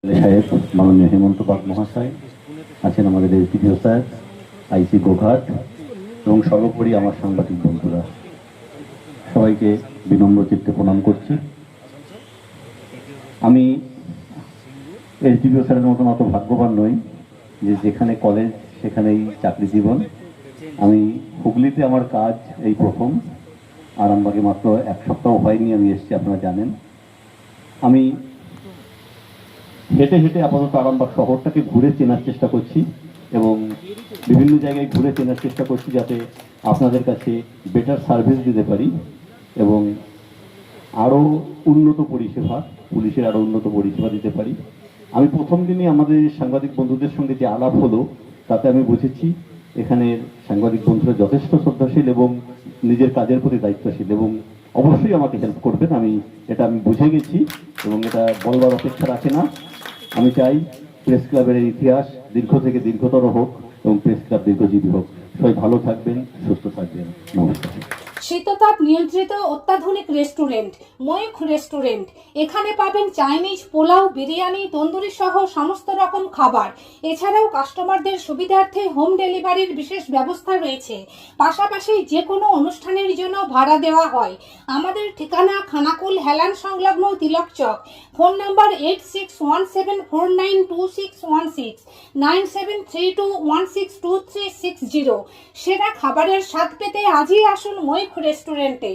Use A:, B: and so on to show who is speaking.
A: সাহেব, মাননীয় হেমন্ত বাগ মহাশয় আছেন, আমাদের এসডিপিও স্যার, আইসি গোঘাট এবং সর্বোপরি আমার সাংবাদিক বন্ধুরা, সবাইকে বিনম্র চিত্তে প্রণাম করছি। আমি এসডিপিও স্যারের মতন অত ভাগ্যবান নই যে যেখানে কলেজ সেখানেই চাকরি জীবন। আমি হুগলিতে আমার কাজ এই প্রথম, আরামবাগে মাত্র এক সপ্তাহ হয়নি আমি এসেছি, আপনারা জানেন। আমি হেঁটে হেঁটে আপাতত আরামবাগ শহরটাকে ঘুরে চেনার চেষ্টা করছি এবং বিভিন্ন জায়গায় ঘুরে চেনার চেষ্টা করছি যাতে আপনাদের কাছে বেটার সার্ভিস দিতে পারি এবং আরও উন্নত পরিষেবা, পুলিশের আরও উন্নত পরিষেবা দিতে পারি। আমি প্রথম দিনই আমাদের সাংবাদিক বন্ধুদের সঙ্গে যে আলাপ হলো তাতে আমি বুঝেছি এখানের সাংবাদিক বন্ধুরা যথেষ্ট শ্রদ্ধাশীল এবং নিজের কাজের প্রতি দায়িত্বশীল এবং অবশ্যই আমাকে হেল্প করবেন। এটা আমি বুঝে গেছি এবং এটা বলবার অপেক্ষা রাখে না। আমি চাই প্রেস ক্লাবের এই ইতিহাস দীর্ঘ থেকে দীর্ঘতর হোক এবং প্রেস ক্লাব দীর্ঘজীবী হোক। সবাই ভালো থাকবেন, সুস্থ থাকবেন। নমস্কার।
B: শীততাপ নিয়ন্ত্রিত অত্যাধুনিক রেস্টুরেন্ট ময়ূখ রেস্টুরেন্ট। এখানে পাবেন চাইনিজ, পোলাও, বিরিয়ানি, তন্দুরি সহ সমস্ত রকম খাবার। এছাড়াও কাস্টমারদের সুবিধার্থে হোম ডেলিভারির বিশেষ ব্যবস্থা রয়েছে। পাশাপাশি যে কোনো অনুষ্ঠানের জন্য ভাড়া দেওয়া হয়। আমাদের ঠিকানা খানাকুল হেলান সংলগ্ন তিলক চক। Phone number 8617492616 9732162360। সেরা খাবারের স্বাদ পেতে আজই আসুন ময়ূখ রেস্টুরেন্টে।